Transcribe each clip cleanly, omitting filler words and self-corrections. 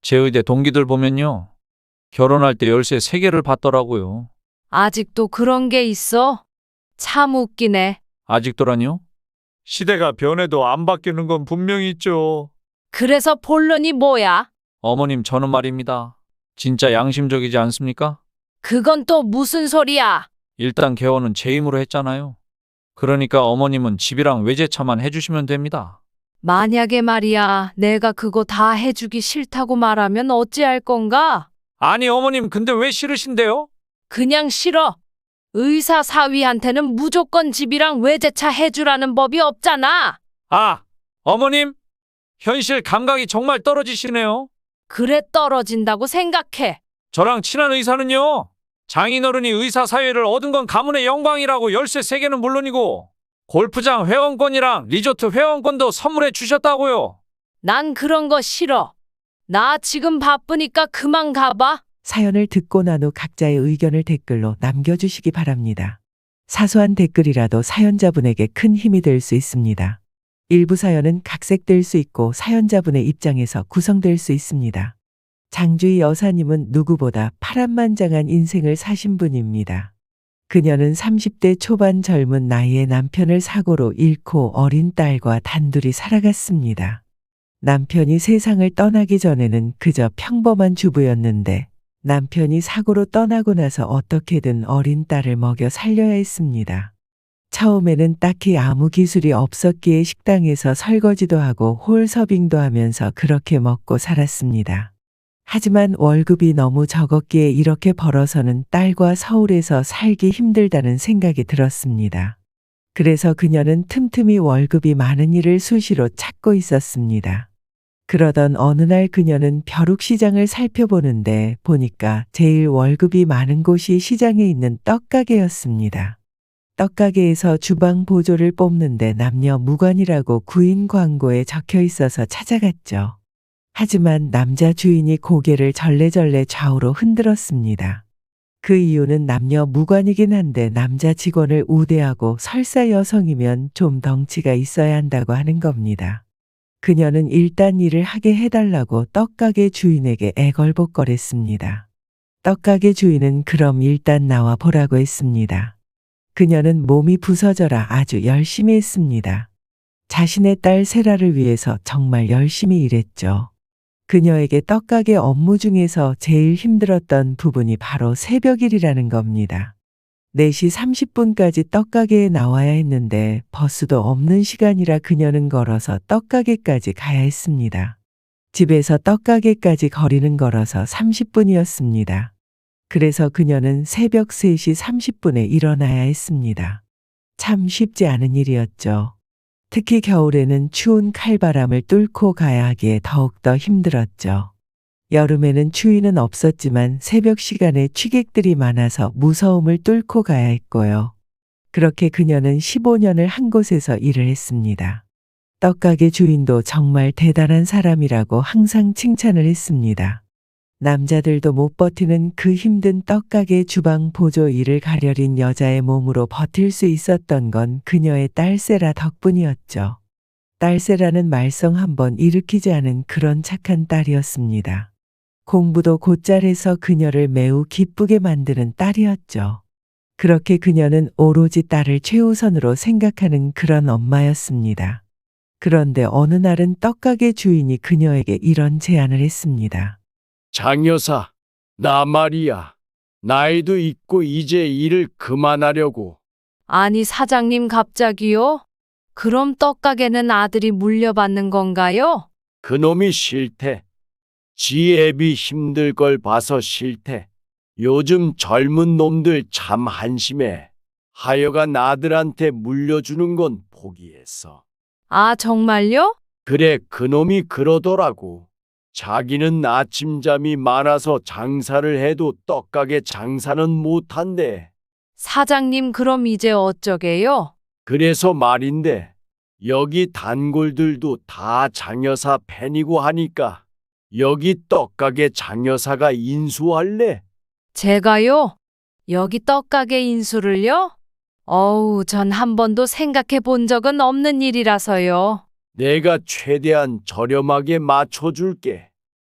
제 의대 동기들 보면요. 결혼할 때 열쇠 3개를 받더라고요. 아직도 그런 게 있어? 참 웃기네. 아직도라뇨? 시대가 변해도 안 바뀌는 건 분명히 있죠. 그래서 본론이 뭐야? 어머님, 저는 말입니다. 진짜 양심적이지 않습니까? 그건 또 무슨 소리야? 일단 개원은 제 힘으로 했잖아요. 그러니까 어머님은 집이랑 외제차만 해주시면 됩니다. 만약에 말이야, 내가 그거 다 해주기 싫다고 말하면 어찌할 건가? 아니, 어머님, 근데 왜 싫으신데요? 그냥 싫어. 의사 사위한테는 무조건 집이랑 외제차 해주라는 법이 없잖아. 아, 어머님, 현실 감각이 정말 떨어지시네요. 그래 떨어진다고 생각해. 저랑 친한 의사는요. 장인어른이 의사 사회를 얻은 건 가문의 영광이라고 열쇠 3개는 물론이고 골프장 회원권이랑 리조트 회원권도 선물해 주셨다고요. 난 그런 거 싫어. 나 지금 바쁘니까 그만 가봐. 사연을 듣고 난 후 각자의 의견을 댓글로 남겨주시기 바랍니다. 사소한 댓글이라도 사연자분에게 큰 힘이 될 수 있습니다. 일부 사연은 각색될 수 있고 사연자분의 입장에서 구성될 수 있습니다. 장주희 여사님은 누구보다 파란만장한 인생을 사신 분입니다. 그녀는 30대 초반 젊은 나이에 남편을 사고로 잃고 어린 딸과 단둘이 살아갔습니다. 남편이 세상을 떠나기 전에는 그저 평범한 주부였는데 남편이 사고로 떠나고 나서 어떻게든 어린 딸을 먹여 살려야 했습니다. 처음에는 딱히 아무 기술이 없었기에 식당에서 설거지도 하고 홀 서빙도 하면서 그렇게 먹고 살았습니다. 하지만 월급이 너무 적었기에 이렇게 벌어서는 딸과 서울에서 살기 힘들다는 생각이 들었습니다. 그래서 그녀는 틈틈이 월급이 많은 일을 수시로 찾고 있었습니다. 그러던 어느 날 그녀는 벼룩시장을 살펴보는데 보니까 제일 월급이 많은 곳이 시장에 있는 떡가게였습니다. 떡가게에서 주방 보조를 뽑는데 남녀 무관이라고 구인 광고에 적혀 있어서 찾아갔죠. 하지만 남자 주인이 고개를 절레절레 좌우로 흔들었습니다. 그 이유는 남녀 무관이긴 한데 남자 직원을 우대하고 설사 여성이면 좀 덩치가 있어야 한다고 하는 겁니다. 그녀는 일단 일을 하게 해달라고 떡가게 주인에게 애걸복걸했습니다. 떡가게 주인은 그럼 일단 나와 보라고 했습니다. 그녀는 몸이 부서져라 아주 열심히 했습니다. 자신의 딸 세라를 위해서 정말 열심히 일했죠. 그녀에게 떡가게 업무 중에서 제일 힘들었던 부분이 바로 새벽일이라는 겁니다. 4시 30분까지 떡가게에 나와야 했는데 버스도 없는 시간이라 그녀는 걸어서 떡가게까지 가야 했습니다. 집에서 떡가게까지 거리는 걸어서 30분이었습니다. 그래서 그녀는 새벽 3시 30분에 일어나야 했습니다. 참 쉽지 않은 일이었죠. 특히 겨울에는 추운 칼바람을 뚫고 가야 하기에 더욱더 힘들었죠. 여름에는 추위는 없었지만 새벽 시간에 취객들이 많아서 무서움을 뚫고 가야 했고요. 그렇게 그녀는 15년을 한 곳에서 일을 했습니다. 떡가게 주인도 정말 대단한 사람이라고 항상 칭찬을 했습니다. 남자들도 못 버티는 그 힘든 떡가게 주방 보조 일을 가려린 여자의 몸으로 버틸 수 있었던 건 그녀의 딸 세라 덕분이었죠. 딸 세라는 말썽 한번 일으키지 않은 그런 착한 딸이었습니다. 공부도 곧잘 해서 그녀를 매우 기쁘게 만드는 딸이었죠. 그렇게 그녀는 오로지 딸을 최우선으로 생각하는 그런 엄마였습니다. 그런데 어느 날은 떡가게 주인이 그녀에게 이런 제안을 했습니다. 장 여사, 나 말이야. 나이도 있고 이제 일을 그만하려고. 아니 사장님 갑자기요? 그럼 떡가게는 아들이 물려받는 건가요? 그놈이 싫대. 지 애비 힘들 걸 봐서 싫대. 요즘 젊은 놈들 참 한심해. 하여간 아들한테 물려주는 건 포기했어. 아 정말요? 그래, 그놈이 그러더라고. 자기는 아침잠이 많아서 장사를 해도 떡가게 장사는 못한대. 사장님 그럼 이제 어쩌게요? 그래서 말인데 여기 단골들도 다 장여사 팬이고 하니까 여기 떡가게 장여사가 인수할래? 제가요? 여기 떡가게 인수를요? 어우, 전 한 번도 생각해 본 적은 없는 일이라서요. 내가 최대한 저렴하게 맞춰줄게.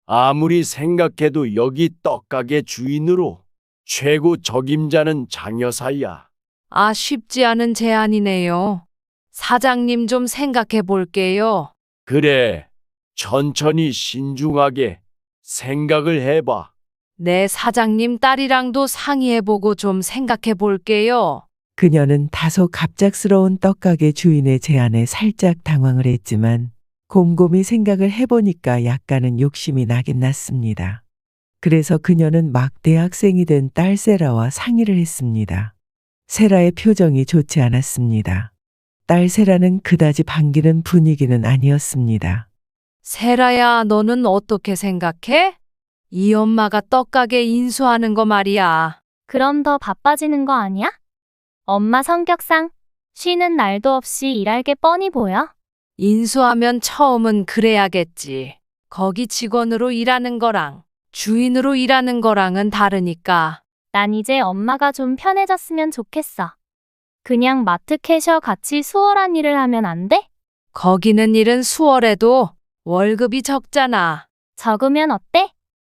아무리 생각해도 여기 떡가게 주인으로 최고 적임자는 장 여사야. 아, 쉽지 않은 제안이네요. 사장님 좀 생각해 볼게요. 그래, 천천히 신중하게 생각을 해봐. 네, 사장님 딸이랑도 상의해보고 좀 생각해 볼게요. 그녀는 다소 갑작스러운 떡가게 주인의 제안에 살짝 당황을 했지만 곰곰이 생각을 해보니까 약간은 욕심이 나긴 났습니다. 그래서 그녀는 막 대학생이 된 딸 세라와 상의를 했습니다. 세라의 표정이 좋지 않았습니다. 딸 세라는 그다지 반기는 분위기는 아니었습니다. 세라야, 너는 어떻게 생각해? 이 엄마가 떡가게 인수하는 거 말이야. 그럼 더 바빠지는 거 아니야? 엄마 성격상 쉬는 날도 없이 일할 게 뻔히 보여. 인수하면 처음은 그래야겠지. 거기 직원으로 일하는 거랑 주인으로 일하는 거랑은 다르니까. 난 이제 엄마가 좀 편해졌으면 좋겠어. 그냥 마트 캐셔 같이 수월한 일을 하면 안 돼? 거기는 일은 수월해도 월급이 적잖아. 적으면 어때?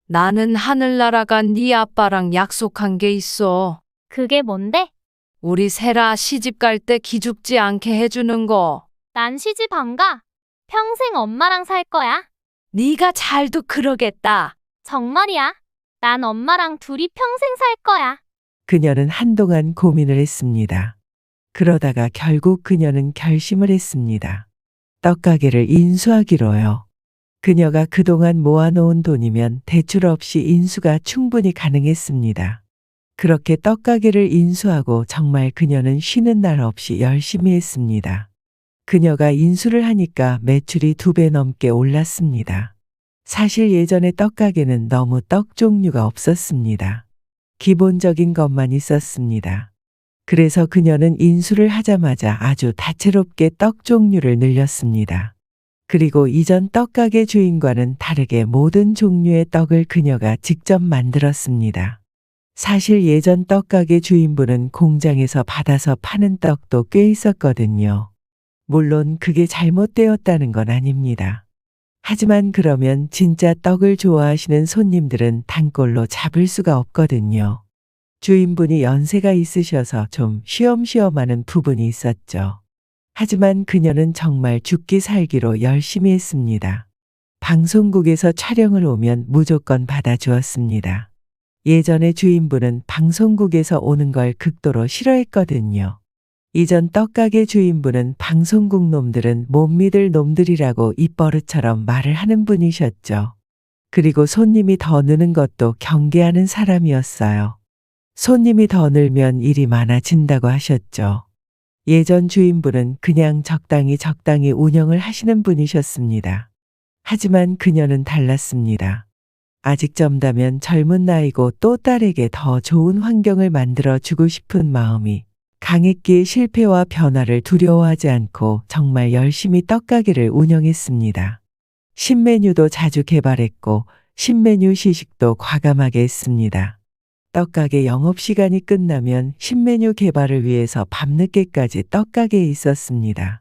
나는 하늘나라가 네 아빠랑 약속한 게 있어. 그게 뭔데? 우리 세라 시집 갈 때 기죽지 않게 해주는 거. 난 시집 안 가. 평생 엄마랑 살 거야. 네가 잘도 그러겠다. 정말이야. 난 엄마랑 둘이 평생 살 거야. 그녀는 한동안 고민을 했습니다. 그러다가 결국 그녀는 결심을 했습니다. 떡가게를 인수하기로요. 그녀가 그동안 모아놓은 돈이면 대출 없이 인수가 충분히 가능했습니다. 그렇게 떡가게를 인수하고 정말 그녀는 쉬는 날 없이 열심히 했습니다. 그녀가 인수를 하니까 매출이 2배 넘게 올랐습니다. 사실 예전에 떡가게는 너무 떡 종류가 없었습니다. 기본적인 것만 있었습니다. 그래서 그녀는 인수를 하자마자 아주 다채롭게 떡 종류를 늘렸습니다. 그리고 이전 떡가게 주인과는 다르게 모든 종류의 떡을 그녀가 직접 만들었습니다. 사실 예전 떡가게 주인분은 공장에서 받아서 파는 떡도 꽤 있었거든요. 물론 그게 잘못되었다는 건 아닙니다. 하지만 그러면 진짜 떡을 좋아하시는 손님들은 단골로 잡을 수가 없거든요. 주인분이 연세가 있으셔서 좀 쉬엄쉬엄 하는 부분이 있었죠. 하지만 그녀는 정말 죽기 살기로 열심히 했습니다. 방송국에서 촬영을 오면 무조건 받아주었습니다. 예전에 주인분은 방송국에서 오는 걸 극도로 싫어했거든요. 이전 떡가게 주인분은 방송국 놈들은 못 믿을 놈들이라고 입버릇처럼 말을 하는 분이셨죠. 그리고 손님이 더 느는 것도 경계하는 사람이었어요. 손님이 더 늘면 일이 많아진다고 하셨죠. 예전 주인분은 그냥 적당히 운영을 하시는 분이셨습니다. 하지만 그녀는 달랐습니다. 아직 젊다면 젊은 나이고 또 딸에게 더 좋은 환경을 만들어 주고 싶은 마음이 강했기에 실패와 변화를 두려워하지 않고 정말 열심히 떡가게를 운영했습니다. 신메뉴도 자주 개발했고 신메뉴 시식도 과감하게 했습니다. 떡가게 영업시간이 끝나면 신메뉴 개발을 위해서 밤늦게까지 떡가게에 있었습니다.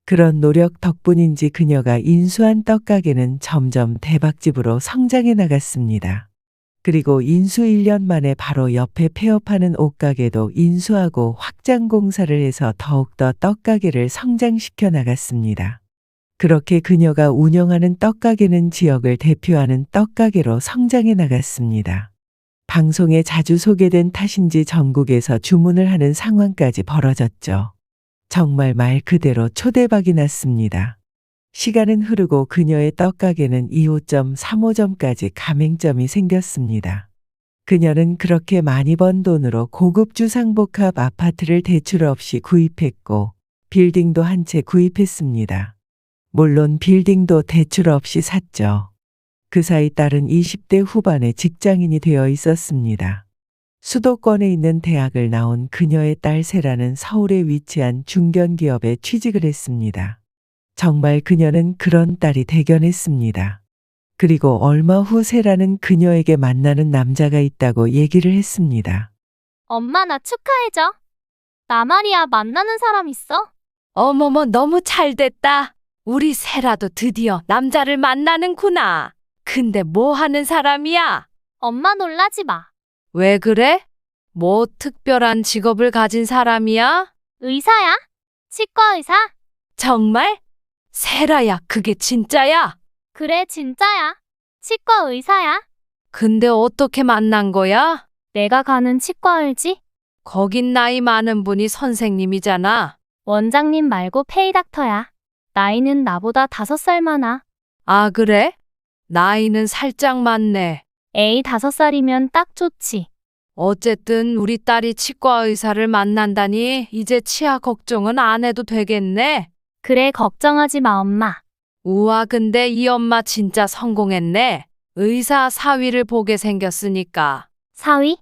그런 노력 덕분인지 그녀가 인수한 떡가게는 점점 대박집으로 성장해 나갔습니다. 그리고 인수 1년 만에 바로 옆에 폐업하는 옷가게도 인수하고 확장 공사를 해서 더욱더 떡가게를 성장시켜 나갔습니다. 그렇게 그녀가 운영하는 떡가게는 지역을 대표하는 떡가게로 성장해 나갔습니다. 방송에 자주 소개된 탓인지 전국에서 주문을 하는 상황까지 벌어졌죠. 정말 말 그대로 초대박이 났습니다. 시간은 흐르고 그녀의 떡가게는 2호점, 3호점까지 가맹점이 생겼습니다. 그녀는 그렇게 많이 번 돈으로 고급 주상복합 아파트를 대출 없이 구입했고 빌딩도 한 채 구입했습니다. 물론 빌딩도 대출 없이 샀죠. 그 사이 딸은 20대 후반의 직장인이 되어 있었습니다. 수도권에 있는 대학을 나온 그녀의 딸 세라는 서울에 위치한 중견기업에 취직을 했습니다. 정말 그녀는 그런 딸이 대견했습니다. 그리고 얼마 후 세라는 그녀에게 만나는 남자가 있다고 얘기를 했습니다. 엄마 나 축하해줘. 나 말이야 만나는 사람 있어? 어머머, 너무 잘 됐다. 우리 세라도 드디어 남자를 만나는구나. 근데 뭐 하는 사람이야? 엄마 놀라지 마. 왜 그래? 뭐 특별한 직업을 가진 사람이야? 의사야? 치과 의사? 정말? 세라야, 그게 진짜야? 그래, 진짜야. 치과 의사야. 근데 어떻게 만난 거야? 내가 가는 치과 알지? 거긴 나이 많은 분이 선생님이잖아. 원장님 말고 페이닥터야. 나이는 나보다 5살 많아. 아, 그래? 나이는 살짝 많네. 에이, 5살이면 딱 좋지. 어쨌든 우리 딸이 치과 의사를 만난다니 이제 치아 걱정은 안 해도 되겠네. 그래, 걱정하지 마, 엄마. 우와, 근데 이 엄마 진짜 성공했네. 의사 사위를 보게 생겼으니까. 사위?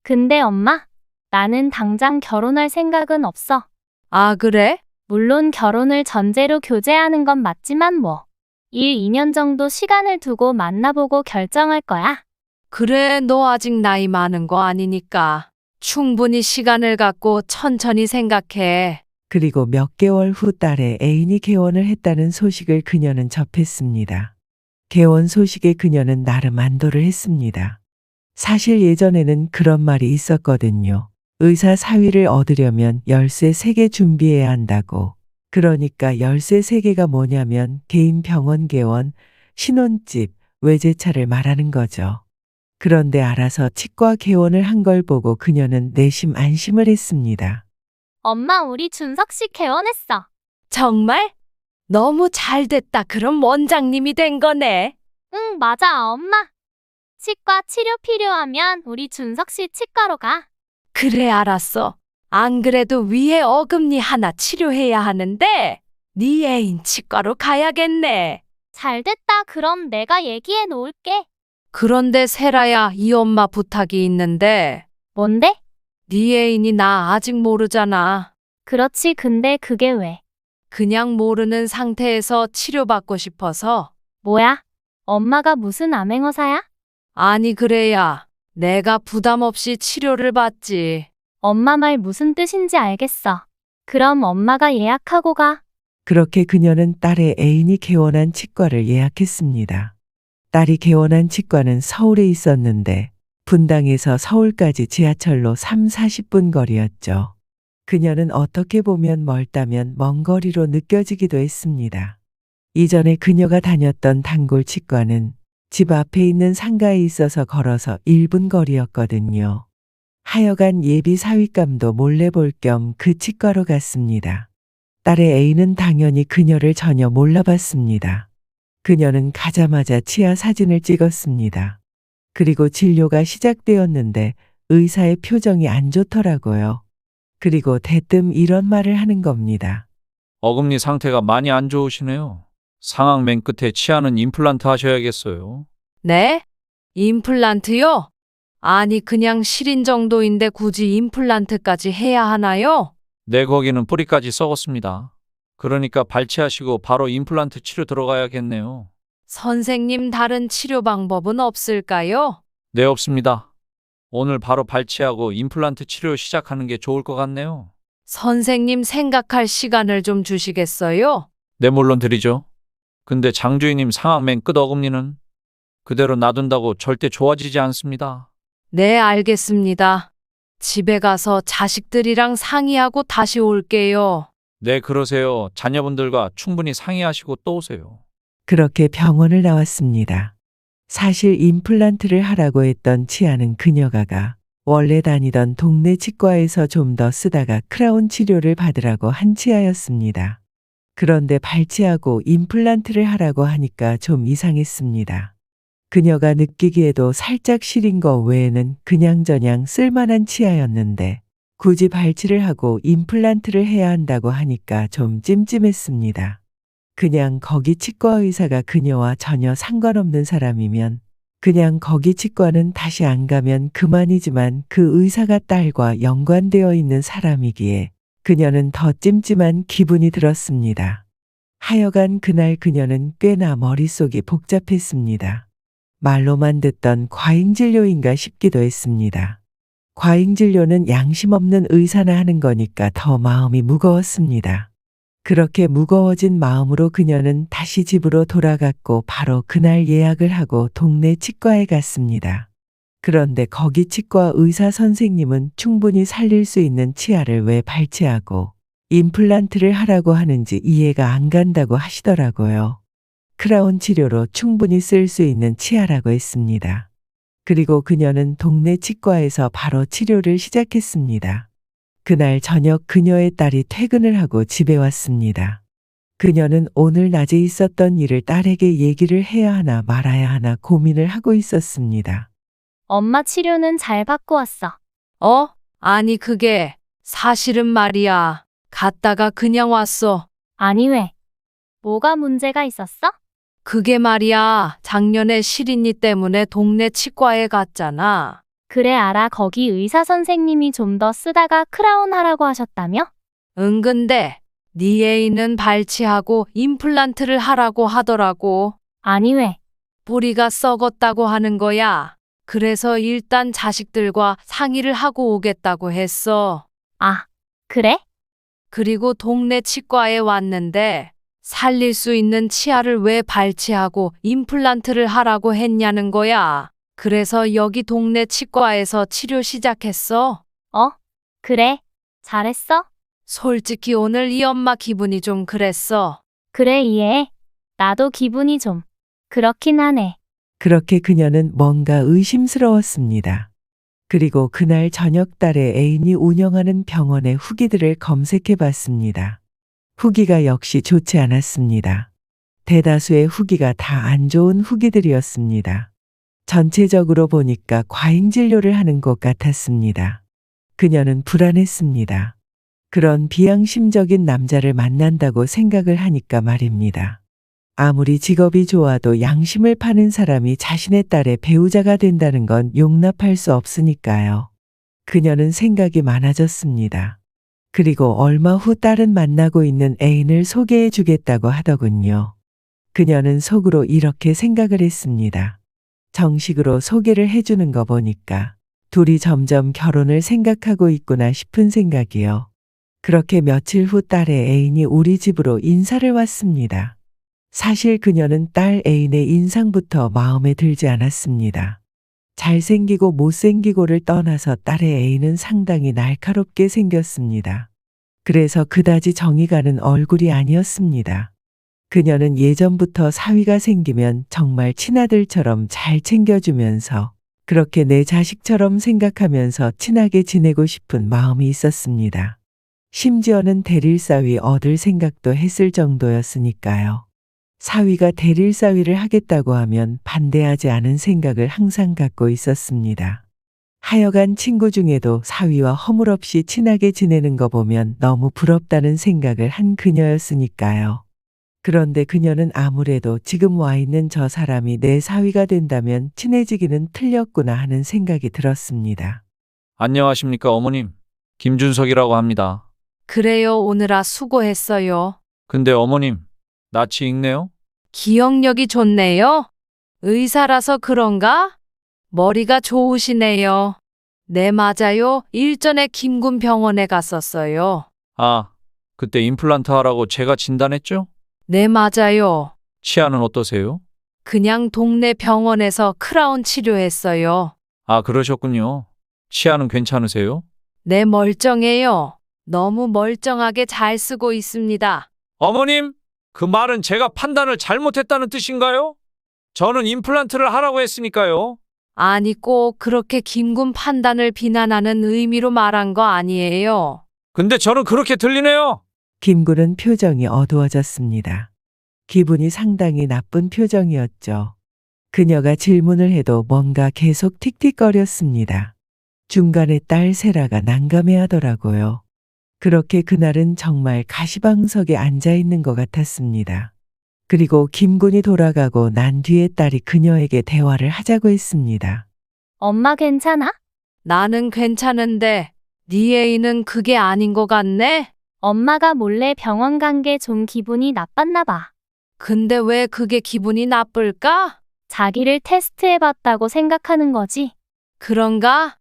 근데 엄마, 나는 당장 결혼할 생각은 없어. 아, 그래? 물론 결혼을 전제로 교제하는 건 맞지만 뭐. 2년 정도 시간을 두고 만나보고 결정할 거야. 그래, 너 아직 나이 많은 거 아니니까. 충분히 시간을 갖고 천천히 생각해. 그리고 몇 개월 후 딸의 애인이 개원을 했다는 소식을 그녀는 접했습니다. 개원 소식에 그녀는 나름 안도를 했습니다. 사실 예전에는 그런 말이 있었거든요. 의사 사위를 얻으려면 열쇠 3개 준비해야 한다고. 그러니까 열쇠 3개가 뭐냐면 개인 병원 개원, 신혼집, 외제차를 말하는 거죠. 그런데 알아서 치과 개원을 한 걸 보고 그녀는 내심 안심을 했습니다. 엄마, 우리 준석 씨 개원했어. 정말? 너무 잘 됐다. 그럼 원장님이 된 거네. 응, 맞아, 엄마. 치과 치료 필요하면 우리 준석 씨 치과로 가. 그래, 알았어. 안 그래도 위에 어금니 하나 치료해야 하는데 네 애인 치과로 가야겠네. 잘 됐다. 그럼 내가 얘기해 놓을게. 그런데 세라야, 이 엄마 부탁이 있는데 뭔데? 네 애인이 나 아직 모르잖아. 그렇지, 근데 그게 왜? 그냥 모르는 상태에서 치료받고 싶어서. 뭐야? 엄마가 무슨 암행어사야? 아니, 그래야 내가 부담 없이 치료를 받지. 엄마 말 무슨 뜻인지 알겠어. 그럼 엄마가 예약하고 가. 그렇게 그녀는 딸의 애인이 개원한 치과를 예약했습니다. 딸이 개원한 치과는 서울에 있었는데 분당에서 서울까지 지하철로 30-40분 거리였죠. 그녀는 어떻게 보면 멀다면 먼 거리로 느껴지기도 했습니다. 이전에 그녀가 다녔던 단골 치과는 집 앞에 있는 상가에 있어서 걸어서 1분 거리였거든요. 하여간 예비 사윗감도 몰래 볼 겸 그 치과로 갔습니다. 딸의 애인은 당연히 그녀를 전혀 몰라봤습니다. 그녀는 가자마자 치아 사진을 찍었습니다. 그리고 진료가 시작되었는데 의사의 표정이 안 좋더라고요. 그리고 대뜸 이런 말을 하는 겁니다. 어금니 상태가 많이 안 좋으시네요. 상악 맨 끝에 치아는 임플란트 하셔야겠어요. 네? 임플란트요? 아니, 그냥 시린 정도인데 굳이 임플란트까지 해야 하나요? 네, 거기는 뿌리까지 썩었습니다. 그러니까 발치하시고 바로 임플란트 치료 들어가야겠네요. 선생님, 다른 치료 방법은 없을까요? 네, 없습니다. 오늘 바로 발치하고 임플란트 치료 시작하는 게 좋을 것 같네요. 선생님, 생각할 시간을 좀 주시겠어요? 네, 물론 드리죠. 근데 장주인님 상악 맨 끝 어금니는 그대로 놔둔다고 절대 좋아지지 않습니다. 네, 알겠습니다. 집에 가서 자식들이랑 상의하고 다시 올게요. 네, 그러세요. 자녀분들과 충분히 상의하시고 또 오세요. 그렇게 병원을 나왔습니다. 사실 임플란트를 하라고 했던 치아는 그녀가 원래 다니던 동네 치과에서 좀 더 쓰다가 크라운 치료를 받으라고 한 치아였습니다. 그런데 발치하고 임플란트를 하라고 하니까 좀 이상했습니다. 그녀가 느끼기에도 살짝 시린 거 외에는 그냥저냥 쓸만한 치아였는데 굳이 발치를 하고 임플란트를 해야 한다고 하니까 좀 찜찜했습니다. 그냥 거기 치과 의사가 그녀와 전혀 상관없는 사람이면 그냥 거기 치과는 다시 안 가면 그만이지만 그 의사가 딸과 연관되어 있는 사람이기에 그녀는 더 찜찜한 기분이 들었습니다. 하여간 그날 그녀는 꽤나 머릿속이 복잡했습니다. 말로만 듣던 과잉진료인가 싶기도 했습니다. 과잉진료는 양심 없는 의사나 하는 거니까 더 마음이 무거웠습니다. 그렇게 무거워진 마음으로 그녀는 다시 집으로 돌아갔고 바로 그날 예약을 하고 동네 치과에 갔습니다. 그런데 거기 치과 의사 선생님은 충분히 살릴 수 있는 치아를 왜 발치하고 임플란트를 하라고 하는지 이해가 안 간다고 하시더라고요. 크라운 치료로 충분히 쓸 수 있는 치아라고 했습니다. 그리고 그녀는 동네 치과에서 바로 치료를 시작했습니다. 그날 저녁 그녀의 딸이 퇴근을 하고 집에 왔습니다. 그녀는 오늘 낮에 있었던 일을 딸에게 얘기를 해야 하나 말아야 하나 고민을 하고 있었습니다. 엄마 치료는 잘 받고 왔어. 아니 그게 사실은 말이야. 갔다가 그냥 왔어. 아니 왜? 뭐가 문제가 있었어? 그게 말이야. 작년에 시린이 때문에 동네 치과에 갔잖아. 그래 알아. 거기 의사 선생님이 좀 더 쓰다가 크라운 하라고 하셨다며? 근데 네 애인은 발치하고 임플란트를 하라고 하더라고. 아니 왜? 뿌리가 썩었다고 하는 거야. 그래서 일단 자식들과 상의를 하고 오겠다고 했어. 아, 그래? 그리고 동네 치과에 왔는데 살릴 수 있는 치아를 왜 발치하고 임플란트를 하라고 했냐는 거야. 그래서 여기 동네 치과에서 치료 시작했어. 그래. 잘했어? 솔직히 오늘 이 엄마 기분이 좀 그랬어. 그래 이해해. 나도 기분이 좀 그렇긴 하네. 그렇게 그녀는 뭔가 의심스러웠습니다. 그리고 그날 저녁 딸의 애인이 운영하는 병원의 후기들을 검색해 봤습니다. 후기가 역시 좋지 않았습니다. 대다수의 후기가 다 안 좋은 후기들이었습니다. 전체적으로 보니까 과잉 진료를 하는 것 같았습니다. 그녀는 불안했습니다. 그런 비양심적인 남자를 만난다고 생각을 하니까 말입니다. 아무리 직업이 좋아도 양심을 파는 사람이 자신의 딸의 배우자가 된다는 건 용납할 수 없으니까요. 그녀는 생각이 많아졌습니다. 그리고 얼마 후 딸은 만나고 있는 애인을 소개해 주겠다고 하더군요. 그녀는 속으로 이렇게 생각을 했습니다. 정식으로 소개를 해주는 거 보니까 둘이 점점 결혼을 생각하고 있구나 싶은 생각이요. 그렇게 며칠 후 딸의 애인이 우리 집으로 인사를 왔습니다. 사실 그녀는 딸 애인의 인상부터 마음에 들지 않았습니다. 잘생기고 못생기고를 떠나서 딸의 애인은 상당히 날카롭게 생겼습니다. 그래서 그다지 정이 가는 얼굴이 아니었습니다. 그녀는 예전부터 사위가 생기면 정말 친아들처럼 잘 챙겨주면서 그렇게 내 자식처럼 생각하면서 친하게 지내고 싶은 마음이 있었습니다. 심지어는 대릴사위 얻을 생각도 했을 정도였으니까요. 사위가 대릴사위를 하겠다고 하면 반대하지 않은 생각을 항상 갖고 있었습니다. 하여간 친구 중에도 사위와 허물없이 친하게 지내는 거 보면 너무 부럽다는 생각을 한 그녀였으니까요. 그런데 그녀는 아무래도 지금 와 있는 저 사람이 내 사위가 된다면 친해지기는 틀렸구나 하는 생각이 들었습니다. 안녕하십니까 어머님. 김준석이라고 합니다. 그래요. 오느라 수고했어요. 근데 어머님, 낯이 익네요? 기억력이 좋네요. 의사라서 그런가? 머리가 좋으시네요. 네, 맞아요. 일전에 김군 병원에 갔었어요. 아, 그때 임플란트 하라고 제가 진단했죠? 네, 맞아요. 치아는 어떠세요? 그냥 동네 병원에서 크라운 치료했어요. 아, 그러셨군요. 치아는 괜찮으세요? 네, 멀쩡해요. 너무 멀쩡하게 잘 쓰고 있습니다. 어머님, 그 말은 제가 판단을 잘못했다는 뜻인가요? 저는 임플란트를 하라고 했으니까요. 아니, 꼭 그렇게 김군 판단을 비난하는 의미로 말한 거 아니에요. 근데 저는 그렇게 들리네요. 김군은 표정이 어두워졌습니다. 기분이 상당히 나쁜 표정이었죠. 그녀가 질문을 해도 뭔가 계속 틱틱거렸습니다. 중간에 딸 세라가 난감해하더라고요. 그렇게 그날은 정말 가시방석에 앉아 있는 것 같았습니다. 그리고 김군이 돌아가고 난 뒤에 딸이 그녀에게 대화를 하자고 했습니다. 엄마 괜찮아? 나는 괜찮은데 네 애인은 그게 아닌 것 같네? 엄마가 몰래 병원 간 게 좀 기분이 나빴나 봐. 근데 왜 그게 기분이 나쁠까? 자기를 테스트해봤다고 생각하는 거지. 그런가?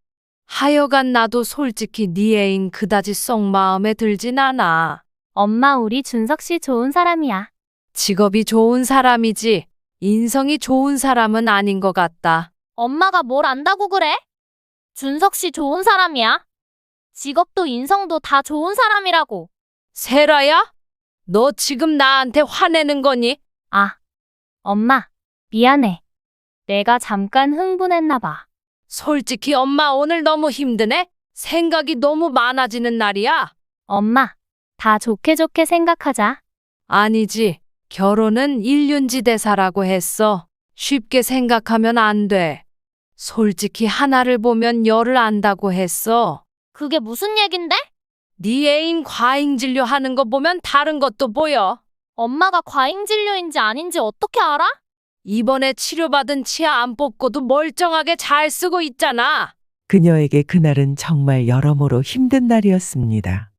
하여간 나도 솔직히 네 애인 그다지 썩 마음에 들진 않아. 엄마, 우리 준석 씨 좋은 사람이야. 직업이 좋은 사람이지 인성이 좋은 사람은 아닌 것 같다. 엄마가 뭘 안다고 그래? 준석 씨 좋은 사람이야. 직업도 인성도 다 좋은 사람이라고. 세라야? 너 지금 나한테 화내는 거니? 아, 엄마, 미안해. 내가 잠깐 흥분했나 봐. 솔직히 엄마 오늘 너무 힘드네? 생각이 너무 많아지는 날이야. 엄마, 다 좋게 좋게 생각하자. 아니지. 결혼은 일륜지대사라고 했어. 쉽게 생각하면 안 돼. 솔직히 하나를 보면 열을 안다고 했어. 그게 무슨 얘긴데? 네 애인 과잉진료 하는 거 보면 다른 것도 보여. 엄마가 과잉진료인지 아닌지 어떻게 알아? 이번에 치료받은 치아 안 뽑고도 멀쩡하게 잘 쓰고 있잖아. 그녀에게 그날은 정말 여러모로 힘든 날이었습니다.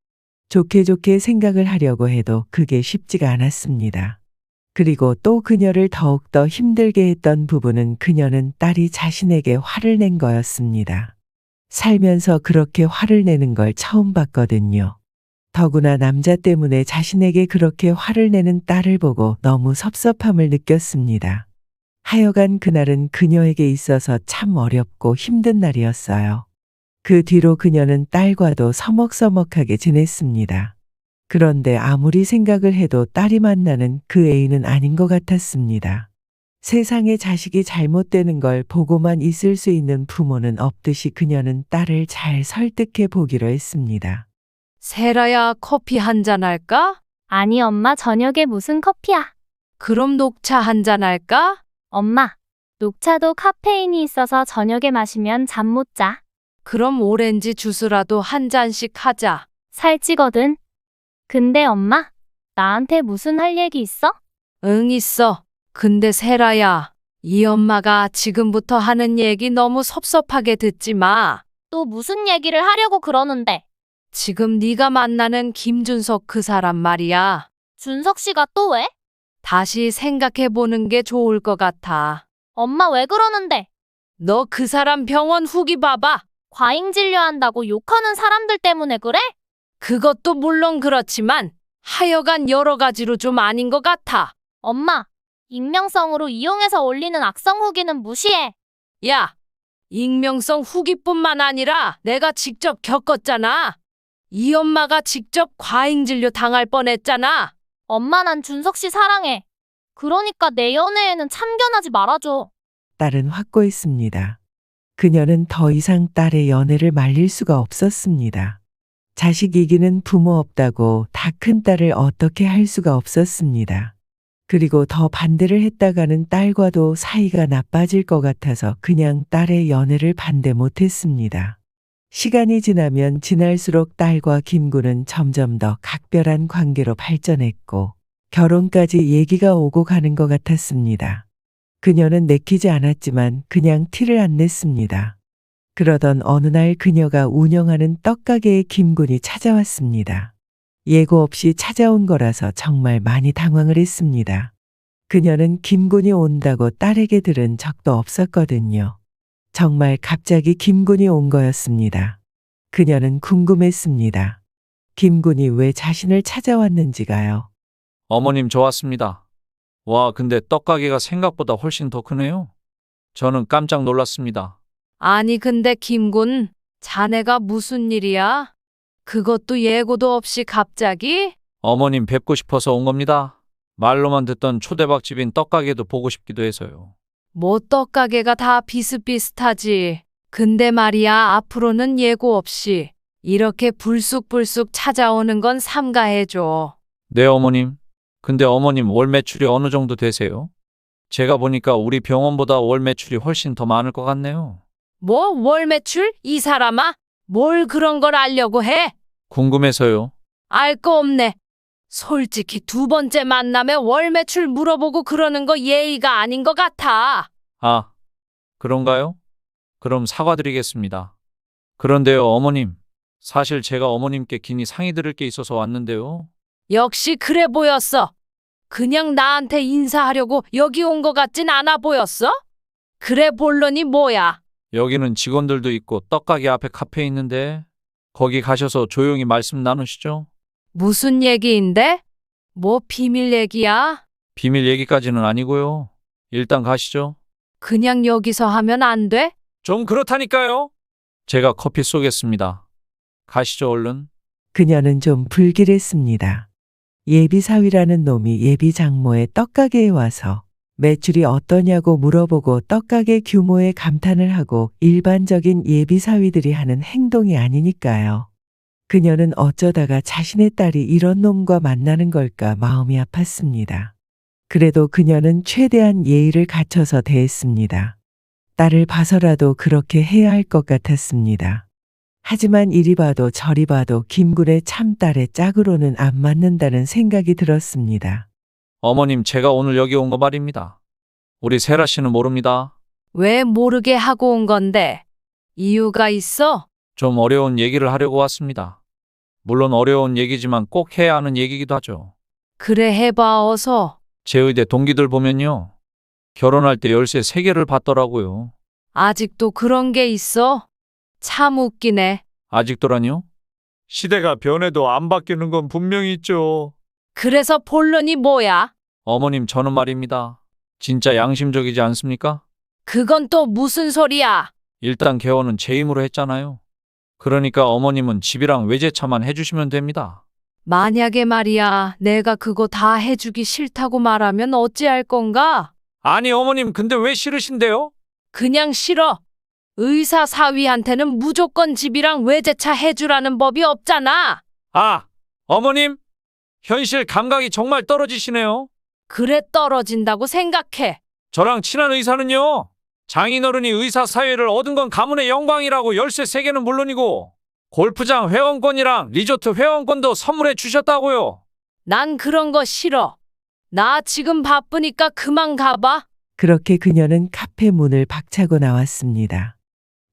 좋게 좋게 생각을 하려고 해도 그게 쉽지가 않았습니다. 그리고 또 그녀를 더욱더 힘들게 했던 부분은 그녀는 딸이 자신에게 화를 낸 거였습니다. 살면서 그렇게 화를 내는 걸 처음 봤거든요. 더구나 남자 때문에 자신에게 그렇게 화를 내는 딸을 보고 너무 섭섭함을 느꼈습니다. 하여간 그날은 그녀에게 있어서 참 어렵고 힘든 날이었어요. 그 뒤로 그녀는 딸과도 서먹서먹하게 지냈습니다. 그런데 아무리 생각을 해도 딸이 만나는 그 애인은 아닌 것 같았습니다. 세상에 자식이 잘못되는 걸 보고만 있을 수 있는 부모는 없듯이 그녀는 딸을 잘 설득해 보기로 했습니다. 세라야, 커피 한 잔 할까? 아니, 엄마, 저녁에 무슨 커피야? 그럼 녹차 한 잔 할까? 엄마, 녹차도 카페인이 있어서 저녁에 마시면 잠 못 자. 그럼 오렌지 주스라도 한 잔씩 하자. 살찌거든. 근데 엄마, 나한테 무슨 할 얘기 있어? 응, 있어. 근데 세라야, 이 엄마가 지금부터 하는 얘기 너무 섭섭하게 듣지 마. 또 무슨 얘기를 하려고 그러는데? 지금 네가 만나는 김준석 그 사람 말이야. 준석 씨가 또 왜? 다시 생각해 보는 게 좋을 것 같아. 엄마, 왜 그러는데? 너 그 사람 병원 후기 봐봐. 과잉 진료한다고 욕하는 사람들 때문에 그래? 그것도 물론 그렇지만 하여간 여러 가지로 좀 아닌 것 같아. 엄마, 익명성으로 이용해서 올리는 악성 후기는 무시해. 야, 익명성 후기뿐만 아니라 내가 직접 겪었잖아. 이 엄마가 직접 과잉진료 당할 뻔했잖아. 엄마, 난 준석 씨 사랑해. 그러니까 내 연애에는 참견하지 말아줘. 딸은 확고했습니다. 그녀는 더 이상 딸의 연애를 말릴 수가 없었습니다. 자식 이기는 부모 없다고 다 큰 딸을 어떻게 할 수가 없었습니다. 그리고 더 반대를 했다가는 딸과도 사이가 나빠질 것 같아서 그냥 딸의 연애를 반대 못했습니다. 시간이 지나면 지날수록 딸과 김구는 점점 더 각별한 관계로 발전했고 결혼까지 얘기가 오고 가는 것 같았습니다. 그녀는 내키지 않았지만 그냥 티를 안 냈습니다. 그러던 어느 날 그녀가 운영하는 떡가게에 김군이 찾아왔습니다. 예고 없이 찾아온 거라서 정말 많이 당황을 했습니다. 그녀는 김군이 온다고 딸에게 들은 적도 없었거든요. 정말 갑자기 김군이 온 거였습니다. 그녀는 궁금했습니다. 김군이 왜 자신을 찾아왔는지가요. 어머님 좋았습니다. 와, 근데 떡가게가 생각보다 훨씬 더 크네요. 저는 깜짝 놀랐습니다. 아니 근데 김군, 자네가 무슨 일이야? 그것도 예고도 없이 갑자기? 어머님 뵙고 싶어서 온 겁니다. 말로만 듣던 초대박집인 떡가게도 보고 싶기도 해서요. 뭐 떡가게가 다 비슷비슷하지. 근데 말이야, 앞으로는 예고 없이 이렇게 불쑥불쑥 찾아오는 건 삼가해줘. 네, 어머님. 근데 어머님 월 매출이 어느 정도 되세요? 제가 보니까 우리 병원보다 월 매출이 훨씬 더 많을 것 같네요. 뭐 월 매출? 이 사람아? 뭘 그런 걸 알려고 해? 궁금해서요. 알 거 없네. 솔직히 두 번째 만남에 월 매출 물어보고 그러는 거 예의가 아닌 것 같아. 아, 그런가요? 그럼 사과드리겠습니다. 그런데요, 어머님. 사실 제가 어머님께 긴히 상의 드릴 게 있어서 왔는데요. 역시 그래 보였어. 그냥 나한테 인사하려고 여기 온 것 같진 않아 보였어? 그래 본론이 뭐야? 여기는 직원들도 있고 떡가게 앞에 카페 있는데 거기 가셔서 조용히 말씀 나누시죠. 무슨 얘기인데? 뭐 비밀 얘기야? 비밀 얘기까지는 아니고요. 일단 가시죠. 그냥 여기서 하면 안 돼? 좀 그렇다니까요. 제가 커피 쏘겠습니다. 가시죠, 얼른. 그녀는 좀 불길했습니다. 예비사위라는 놈이 예비장모의 떡가게에 와서 매출이 어떠냐고 물어보고 떡가게 규모에 감탄을 하고 일반적인 예비사위들이 하는 행동이 아니니까요. 그녀는 어쩌다가 자신의 딸이 이런 놈과 만나는 걸까 마음이 아팠습니다. 그래도 그녀는 최대한 예의를 갖춰서 대했습니다. 딸을 봐서라도 그렇게 해야 할 것 같았습니다. 하지만 이리 봐도 저리 봐도 김군의 참딸의 짝으로는 안 맞는다는 생각이 들었습니다. 어머님, 제가 오늘 여기 온 거 말입니다. 우리 세라 씨는 모릅니다. 왜 모르게 하고 온 건데? 이유가 있어? 좀 어려운 얘기를 하려고 왔습니다. 물론 어려운 얘기지만 꼭 해야 하는 얘기기도 하죠. 그래 해봐 어서. 제 의대 동기들 보면요. 결혼할 때 열쇠 3개를 받더라고요. 아직도 그런 게 있어? 참 웃기네. 아직도라니요? 시대가 변해도 안 바뀌는 건 분명히 있죠. 그래서 본론이 뭐야? 어머님, 저는 말입니다. 진짜 양심적이지 않습니까? 그건 또 무슨 소리야? 일단 개원은 제 힘으로 했잖아요. 그러니까 어머님은 집이랑 외제차만 해주시면 됩니다. 만약에 말이야, 내가 그거 다 해주기 싫다고 말하면 어찌할 건가? 아니 어머님, 근데 왜 싫으신데요? 그냥 싫어. 의사 사위한테는 무조건 집이랑 외제차 해주라는 법이 없잖아. 아, 어머님, 현실 감각이 정말 떨어지시네요. 그래 떨어진다고 생각해. 저랑 친한 의사는요. 장인어른이 의사 사회를 얻은 건 가문의 영광이라고 열쇠 3개는 물론이고 골프장 회원권이랑 리조트 회원권도 선물해 주셨다고요. 난 그런 거 싫어. 나 지금 바쁘니까 그만 가봐. 그렇게 그녀는 카페 문을 박차고 나왔습니다.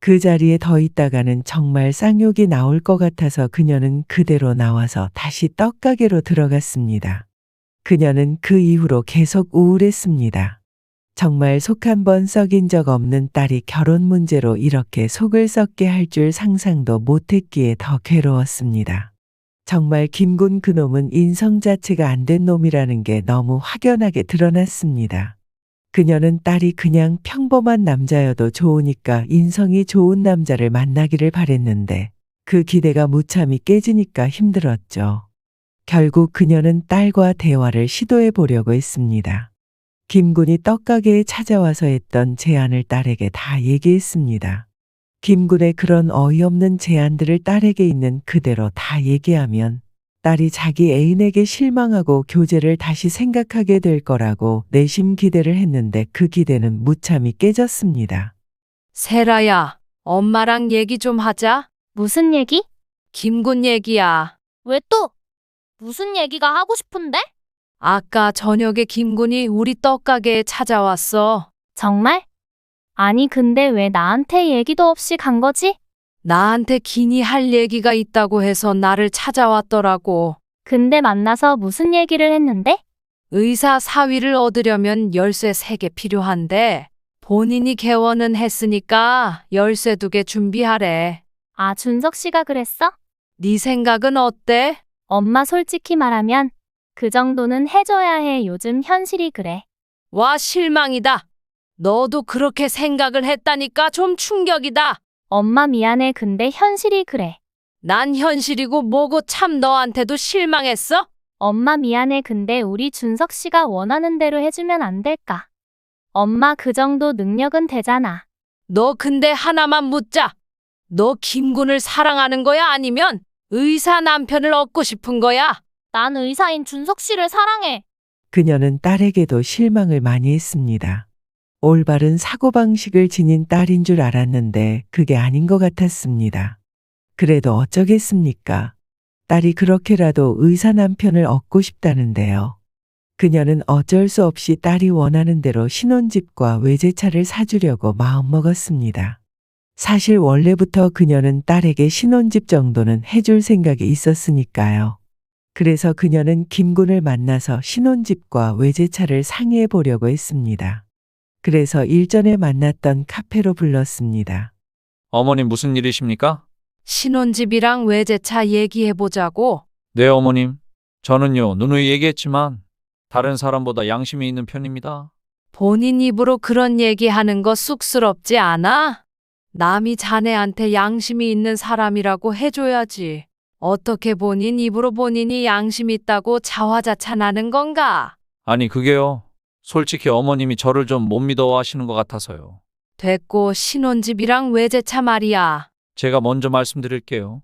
그 자리에 더 있다가는 정말 쌍욕이 나올 것 같아서 그녀는 그대로 나와서 다시 떡가게로 들어갔습니다. 그녀는 그 이후로 계속 우울했습니다. 정말 속 한 번 썩인 적 없는 딸이 결혼 문제로 이렇게 속을 썩게 할 줄 상상도 못했기에 더 괴로웠습니다. 정말 김군 그놈은 인성 자체가 안 된 놈이라는 게 너무 확연하게 드러났습니다. 그녀는 딸이 그냥 평범한 남자여도 좋으니까 인성이 좋은 남자를 만나기를 바랬는데 그 기대가 무참히 깨지니까 힘들었죠. 결국 그녀는 딸과 대화를 시도해 보려고 했습니다. 김군이 떡가게에 찾아와서 했던 제안을 딸에게 다 얘기했습니다. 김군의 그런 어이없는 제안들을 딸에게 있는 그대로 다 얘기하면 딸이 자기 애인에게 실망하고 교제를 다시 생각하게 될 거라고 내심 기대를 했는데 그 기대는 무참히 깨졌습니다. 세라야, 엄마랑 얘기 좀 하자. 무슨 얘기? 김군 얘기야. 왜 또? 무슨 얘기가 하고 싶은데? 아까 저녁에 김군이 우리 떡가게에 찾아왔어. 정말? 아니, 근데 왜 나한테 얘기도 없이 간 거지? 나한테 기니 할 얘기가 있다고 해서 나를 찾아왔더라고. 근데 만나서 무슨 얘기를 했는데? 의사 사위를 얻으려면 열쇠 3개 필요한데 본인이 개원은 했으니까 열쇠 2개 준비하래. 아, 준석 씨가 그랬어? 네 생각은 어때? 엄마 솔직히 말하면 그 정도는 해줘야 해. 요즘 현실이 그래. 와, 실망이다. 너도 그렇게 생각을 했다니까 좀 충격이다. 엄마 미안해. 근데 현실이 그래. 난 현실이고 뭐고 참 너한테도 실망했어? 엄마 미안해. 근데 우리 준석 씨가 원하는 대로 해주면 안 될까? 엄마 그 정도 능력은 되잖아. 너 근데 하나만 묻자. 너 김군을 사랑하는 거야? 아니면 의사 남편을 얻고 싶은 거야? 난 의사인 준석 씨를 사랑해. 그녀는 딸에게도 실망을 많이 했습니다. 올바른 사고방식을 지닌 딸인 줄 알았는데 그게 아닌 것 같았습니다. 그래도 어쩌겠습니까? 딸이 그렇게라도 의사 남편을 얻고 싶다는데요. 그녀는 어쩔 수 없이 딸이 원하는 대로 신혼집과 외제차를 사주려고 마음먹었습니다. 사실 원래부터 그녀는 딸에게 신혼집 정도는 해줄 생각이 있었으니까요. 그래서 그녀는 김군을 만나서 신혼집과 외제차를 상의해 보려고 했습니다. 그래서 일전에 만났던 카페로 불렀습니다. 어머님, 무슨 일이십니까? 신혼집이랑 외제차 얘기해보자고. 네, 어머님. 저는요, 누누이 얘기했지만 다른 사람보다 양심이 있는 편입니다. 본인 입으로 그런 얘기하는 거 쑥스럽지 않아? 남이 자네한테 양심이 있는 사람이라고 해줘야지. 어떻게 본인 입으로 본인이 양심 있다고 자화자찬하는 건가? 아니, 그게요. 솔직히 어머님이 저를 좀 못 믿어 하시는 것 같아서요. 됐고 신혼집이랑 외제차 말이야. 제가 먼저 말씀드릴게요.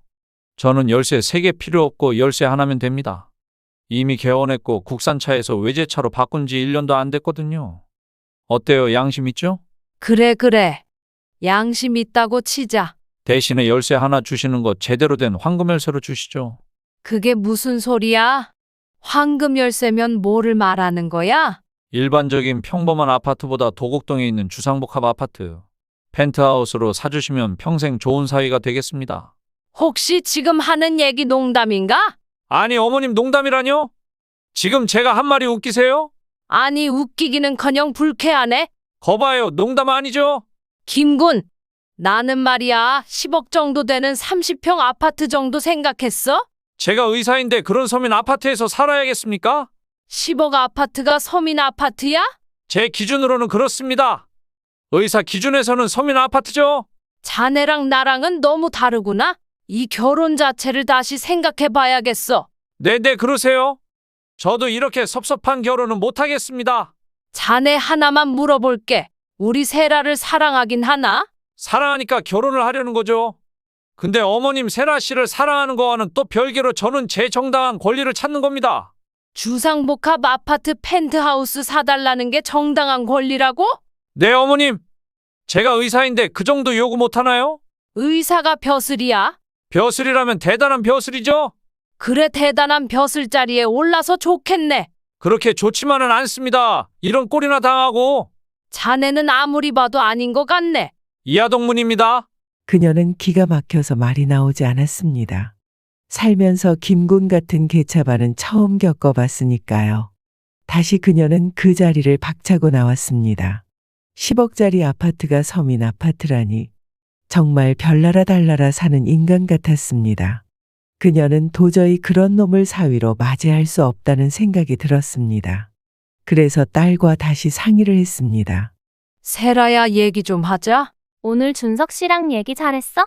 저는 열쇠 3개 필요 없고 열쇠 하나면 됩니다. 이미 개원했고 국산차에서 외제차로 바꾼 지 1년도 안 됐거든요. 어때요? 양심 있죠? 그래. 양심 있다고 치자. 대신에 열쇠 하나 주시는 거 제대로 된 황금 열쇠로 주시죠. 그게 무슨 소리야? 황금 열쇠면 뭐를 말하는 거야? 일반적인 평범한 아파트보다 도곡동에 있는 주상복합 아파트 펜트하우스로 사주시면 평생 좋은 사위가 되겠습니다. 혹시 지금 하는 얘기 농담인가? 아니, 어머님 농담이라뇨? 지금 제가 한 말이 웃기세요? 아니 웃기기는커녕 불쾌하네. 거봐요, 농담 아니죠? 김군, 나는 말이야 10억 정도 되는 30평 아파트 정도 생각했어? 제가 의사인데 그런 서민 아파트에서 살아야겠습니까? 10억 아파트가 서민 아파트야? 제 기준으로는 그렇습니다. 의사 기준에서는 서민 아파트죠? 자네랑 나랑은 너무 다르구나. 이 결혼 자체를 다시 생각해 봐야겠어. 네네, 그러세요. 저도 이렇게 섭섭한 결혼은 못하겠습니다. 자네 하나만 물어볼게. 우리 세라를 사랑하긴 하나? 사랑하니까 결혼을 하려는 거죠. 근데 어머님 세라 씨를 사랑하는 거와는 또 별개로 저는 제 정당한 권리를 찾는 겁니다. 주상복합 아파트 펜트하우스 사달라는 게 정당한 권리라고? 네, 어머님. 제가 의사인데 그 정도 요구 못하나요? 의사가 벼슬이야? 벼슬이라면 대단한 벼슬이죠? 그래 대단한 벼슬 자리에 올라서 좋겠네. 그렇게 좋지만은 않습니다. 이런 꼴이나 당하고. 자네는 아무리 봐도 아닌 것 같네. 이하동문입니다. 그녀는 기가 막혀서 말이 나오지 않았습니다. 살면서 김군 같은 개차반은 처음 겪어봤으니까요. 다시 그녀는 그 자리를 박차고 나왔습니다. 10억짜리 아파트가 서민 아파트라니 정말 별나라 달나라 사는 인간 같았습니다. 그녀는 도저히 그런 놈을 사위로 맞이할 수 없다는 생각이 들었습니다. 그래서 딸과 다시 상의를 했습니다. 세라야 얘기 좀 하자. 오늘 준석 씨랑 얘기 잘했어?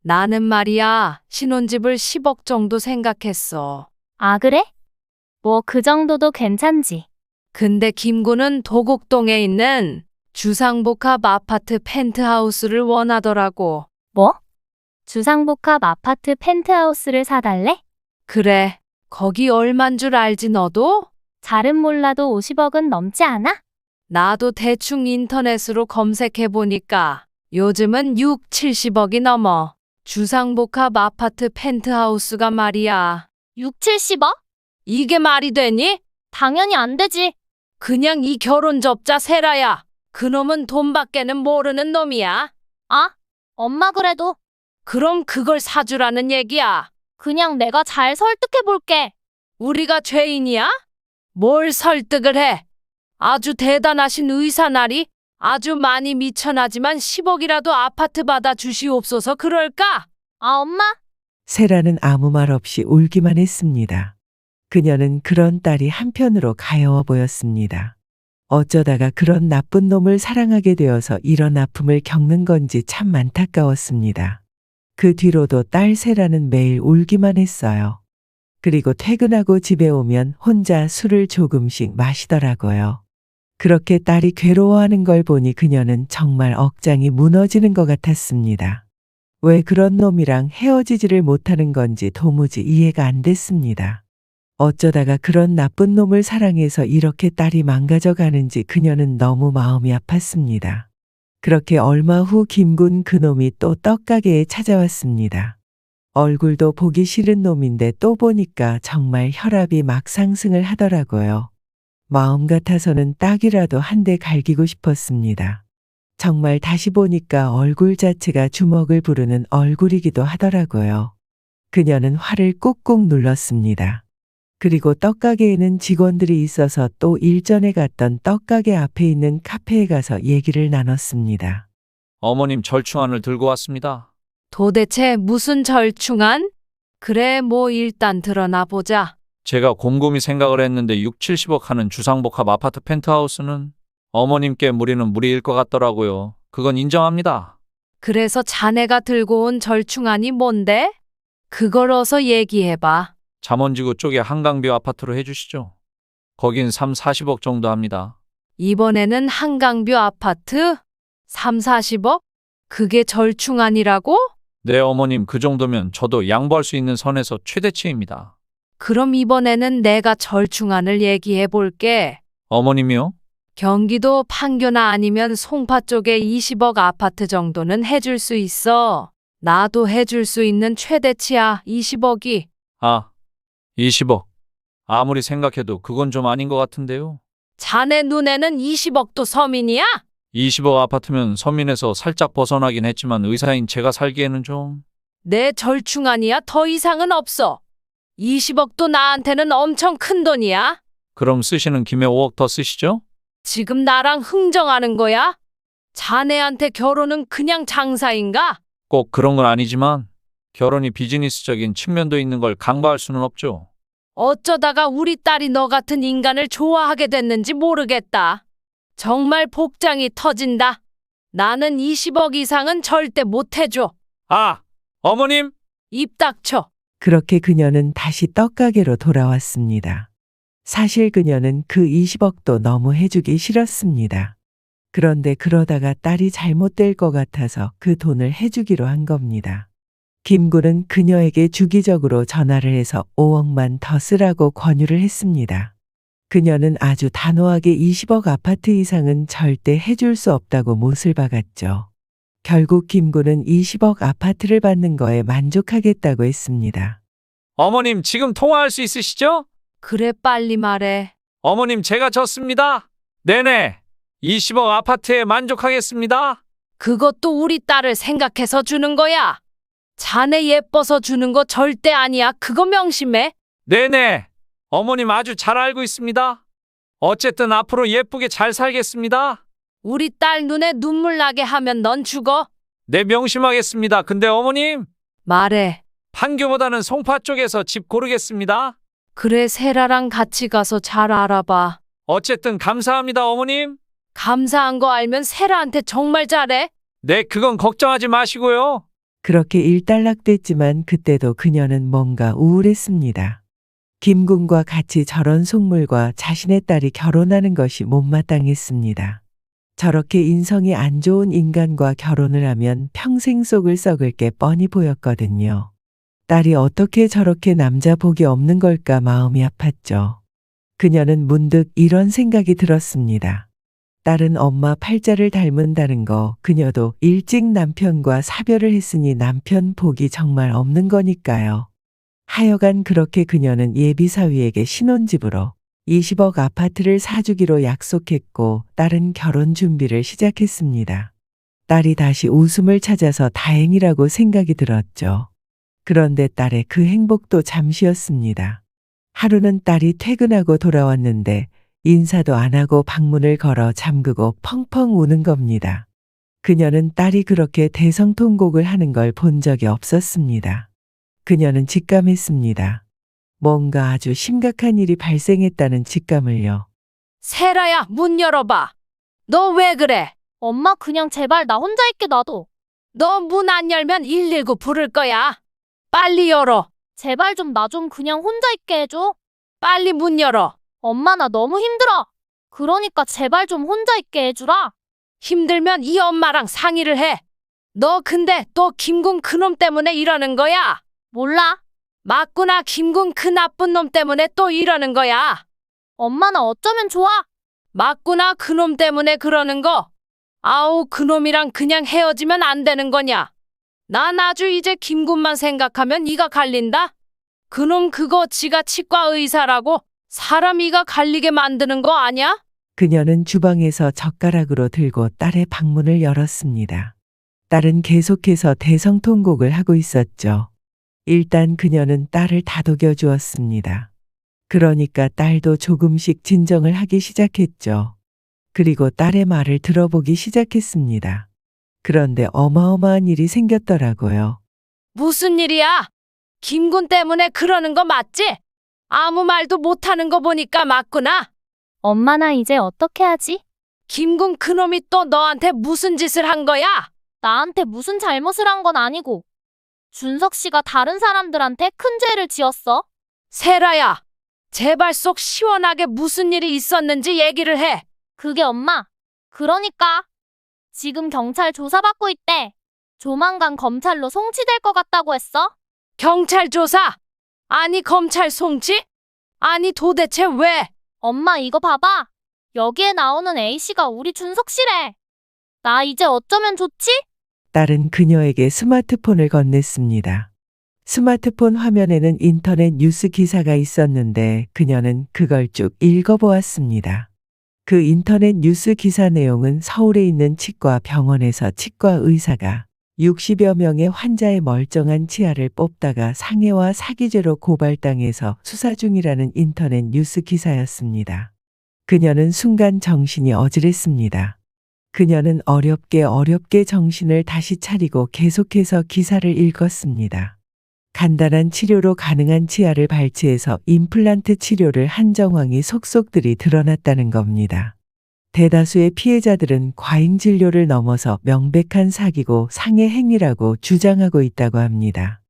나는 말이야 신혼집을 10억 정도 생각했어. 아, 그래? 뭐 그 정도도 괜찮지. 근데 김구는 도곡동에 있는 주상복합 아파트 펜트하우스를 원하더라고. 뭐? 주상복합 아파트 펜트하우스를 사달래? 그래, 거기 얼만 줄 알지 너도? 잘은 몰라도 50억은 넘지 않아? 나도 대충 인터넷으로 검색해보니까 요즘은 6, 70억이 넘어. 주상복합 아파트 펜트하우스가 말이야. 6, 70억? 이게 말이 되니? 당연히 안 되지. 그냥 이 결혼 접자 세라야. 그놈은 돈밖에는 모르는 놈이야. 아, 엄마 그래도 그럼 그걸 사주라는 얘기야. 그냥 내가 잘 설득해 볼게. 우리가 죄인이야? 뭘 설득을 해? 아주 대단하신 의사날이 아주 많이 미천하지만 10억이라도 아파트 받아 주시옵소서 그럴까? 아, 엄마? 세라는 아무 말 없이 울기만 했습니다. 그녀는 그런 딸이 한편으로 가여워 보였습니다. 어쩌다가 그런 나쁜 놈을 사랑하게 되어서 이런 아픔을 겪는 건지 참 안타까웠습니다. 그 뒤로도 딸 세라는 매일 울기만 했어요. 그리고 퇴근하고 집에 오면 혼자 술을 조금씩 마시더라고요. 그렇게 딸이 괴로워하는 걸 보니 그녀는 정말 억장이 무너지는 것 같았습니다. 왜 그런 놈이랑 헤어지지를 못하는 건지 도무지 이해가 안 됐습니다. 어쩌다가 그런 나쁜 놈을 사랑해서 이렇게 딸이 망가져 가는지 그녀는 너무 마음이 아팠습니다. 그렇게 얼마 후 김군 그놈이 또 떡가게에 찾아왔습니다. 얼굴도 보기 싫은 놈인데 또 보니까 정말 혈압이 막 상승을 하더라고요. 마음 같아서는 딱이라도 한 대 갈기고 싶었습니다. 정말 다시 보니까 얼굴 자체가 주먹을 부르는 얼굴이기도 하더라고요. 그녀는 화를 꾹꾹 눌렀습니다. 그리고 떡가게에는 직원들이 있어서 또 일전에 갔던 떡가게 앞에 있는 카페에 가서 얘기를 나눴습니다. 어머님 절충안을 들고 왔습니다. 도대체 무슨 절충안? 그래, 뭐 일단 드러나 보자. 제가 곰곰이 생각을 했는데 6, 70억 하는 주상복합 아파트 펜트하우스는 어머님께 무리는 무리일 것 같더라고요. 그건 인정합니다. 그래서 자네가 들고 온 절충안이 뭔데? 그걸 어서 얘기해봐. 잠원지구 쪽에 한강뷰 아파트로 해주시죠. 거긴 3, 40억 정도 합니다. 이번에는 한강뷰 아파트? 3, 40억? 그게 절충안이라고? 네, 어머님, 그 정도면 저도 양보할 수 있는 선에서 최대치입니다. 그럼 이번에는 내가 절충안을 얘기해 볼게. 어머님이요? 경기도 판교나 아니면 송파 쪽에 20억 아파트 정도는 해줄 수 있어. 나도 해줄 수 있는 최대치야, 20억이. 아, 20억. 아무리 생각해도 그건 좀 아닌 것 같은데요. 자네 눈에는 20억도 서민이야? 20억 아파트면 서민에서 살짝 벗어나긴 했지만 의사인 제가 살기에는 좀... 내 절충안이야, 더 이상은 없어. 20억도 나한테는 엄청 큰 돈이야. 그럼 쓰시는 김에 5억 더 쓰시죠? 지금 나랑 흥정하는 거야? 자네한테 결혼은 그냥 장사인가? 꼭 그런 건 아니지만 결혼이 비즈니스적인 측면도 있는 걸 간과할 수는 없죠. 어쩌다가 우리 딸이 너 같은 인간을 좋아하게 됐는지 모르겠다. 정말 복장이 터진다. 나는 20억 이상은 절대 못 해줘. 아, 어머님! 입 닥쳐. 그렇게 그녀는 다시 떡가게로 돌아왔습니다. 사실 그녀는 그 20억도 너무 해주기 싫었습니다. 그런데 그러다가 딸이 잘못될 것 같아서 그 돈을 해주기로 한 겁니다. 김군은 그녀에게 주기적으로 전화를 해서 5억만 더 쓰라고 권유를 했습니다. 그녀는 아주 단호하게 20억 아파트 이상은 절대 해줄 수 없다고 못을 박았죠. 결국 김군은 20억 아파트를 받는 거에 만족하겠다고 했습니다. 어머님, 지금 통화할 수 있으시죠? 그래, 빨리 말해. 어머님, 제가 졌습니다. 네네. 20억 아파트에 만족하겠습니다. 그것도 우리 딸을 생각해서 주는 거야. 자네 예뻐서 주는 거 절대 아니야. 그거 명심해. 네네. 어머님 아주 잘 알고 있습니다. 어쨌든 앞으로 예쁘게 잘 살겠습니다. 우리 딸 눈에 눈물 나게 하면 넌 죽어. 네, 명심하겠습니다. 근데 어머님, 말해. 판교보다는 송파 쪽에서 집 고르겠습니다. 그래, 세라랑 같이 가서 잘 알아봐. 어쨌든 감사합니다, 어머님. 감사한 거 알면 세라한테 정말 잘해. 네, 그건 걱정하지 마시고요. 그렇게 일단락됐지만 그때도 그녀는 뭔가 우울했습니다. 김군과 같이 저런 속물과 자신의 딸이 결혼하는 것이 못마땅했습니다. 저렇게 인성이 안 좋은 인간과 결혼을 하면 평생 속을 썩을 게 뻔히 보였거든요. 딸이 어떻게 저렇게 남자 복이 없는 걸까 마음이 아팠죠. 그녀는 문득 이런 생각이 들었습니다. 딸은 엄마 팔자를 닮은다는 거 그녀도 일찍 남편과 사별을 했으니 남편 복이 정말 없는 거니까요. 하여간 그렇게 그녀는 예비사위에게 신혼집으로 20억 아파트를 사주기로 약속했고 딸은 결혼 준비를 시작했습니다. 딸이 다시 웃음을 찾아서 다행이라고 생각이 들었죠. 그런데 딸의 그 행복도 잠시였습니다. 하루는 딸이 퇴근하고 돌아왔는데 인사도 안 하고 방문을 걸어 잠그고 펑펑 우는 겁니다. 그녀는 딸이 그렇게 대성통곡을 하는 걸 본 적이 없었습니다. 그녀는 직감했습니다. 뭔가 아주 심각한 일이 발생했다는 직감을요. 세라야, 문 열어봐. 너 왜 그래? 엄마 그냥 제발 나 혼자 있게 놔둬. 너 문 안 열면 119 부를 거야. 빨리 열어. 제발 좀 나 좀 그냥 혼자 있게 해줘. 빨리 문 열어. 엄마 나 너무 힘들어. 그러니까 제발 좀 혼자 있게 해주라. 힘들면 이 엄마랑 상의를 해. 너 근데 또 김군 그놈 때문에 이러는 거야? 몰라. 맞구나, 김군 그 나쁜 놈 때문에 또 이러는 거야. 엄마 나 어쩌면 좋아. 맞구나, 그놈 때문에 그러는 거. 아우, 그놈이랑 그냥 헤어지면 안 되는 거냐? 난 아주 이제 김군만 생각하면 이가 갈린다. 그놈 그거 지가 치과 의사라고 사람 이가 갈리게 만드는 거 아냐? 그녀는 주방에서 젓가락으로 들고 딸의 방문을 열었습니다. 딸은 계속해서 대성통곡을 하고 있었죠. 일단 그녀는 딸을 다독여 주었습니다. 그러니까 딸도 조금씩 진정을 하기 시작했죠. 그리고 딸의 말을 들어보기 시작했습니다. 그런데 어마어마한 일이 생겼더라고요. 무슨 일이야? 김군 때문에 그러는 거 맞지? 아무 말도 못하는 거 보니까 맞구나. 엄마 나 이제 어떻게 하지? 김군 그놈이 또 너한테 무슨 짓을 한 거야? 나한테 무슨 잘못을 한 건 아니고 준석 씨가 다른 사람들한테 큰 죄를 지었어. 세라야, 제발 속 시원하게 무슨 일이 있었는지 얘기를 해. 그게 엄마. 그러니까 지금 경찰 조사받고 있대. 조만간 검찰로 송치될 것 같다고 했어. 경찰 조사? 아니 검찰 송치? 아니 도대체 왜? 엄마 이거 봐봐. 여기에 나오는 A씨가 우리 준석 씨래. 나 이제 어쩌면 좋지? 딸은 그녀에게 스마트폰을 건넸습니다. 스마트폰 화면에는 인터넷 뉴스 기사가 있었는데 그녀는 그걸 쭉 읽어보았습니다. 그 인터넷 뉴스 기사 내용은 서울에 있는 치과 병원에서 치과 의사가 60여 명의 환자의 멀쩡한 치아를 뽑다가 상해와 사기죄로 고발당해서 수사 중이라는 인터넷 뉴스 기사였습니다. 그녀는 순간 정신이 어지랬습니다. 그녀는 어렵게 정신을 다시 차리고 계속해서 기사를 읽었습니다. 간단한 치료로 가능한 치아를 발치해서 임플란트 치료를 한 정황이 속속들이 드러났다는 겁니다. 대다수의 피해자들은 과잉 진료를 넘어서 명백한 사기고 상해 행위라고 주장하고 있다고 합니다.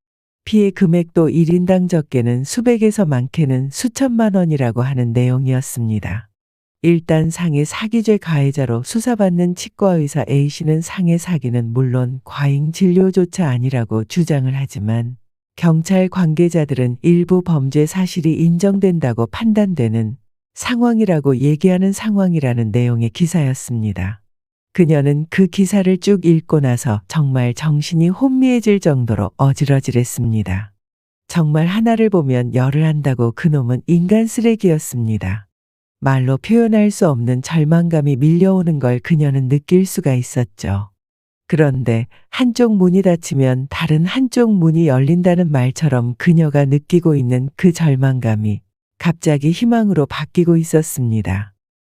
피해 금액도 1인당 적게는 수백에서 많게는 수천만 원이라고 하는 내용이었습니다. 일단 상해 사기죄 가해자로 수사받는 치과의사 A씨는 상해 사기는 물론 과잉 진료조차 아니라고 주장을 하지만 경찰 관계자들은 일부 범죄 사실이 인정된다고 판단되는 상황이라고 얘기하는 상황이라는 내용의 기사였습니다. 그녀는 그 기사를 쭉 읽고 나서 정말 정신이 혼미해질 정도로 어지러질했습니다. 정말 하나를 보면 열을 한다고 그놈은 인간 쓰레기였습니다. 말로 표현할 수 없는 절망감이 밀려오는 걸 그녀는 느낄 수가 있었죠. 그런데 한쪽 문이 닫히면 다른 한쪽 문이 열린다는 말처럼 그녀가 느끼고 있는 그 절망감이 갑자기 희망으로 바뀌고 있었습니다.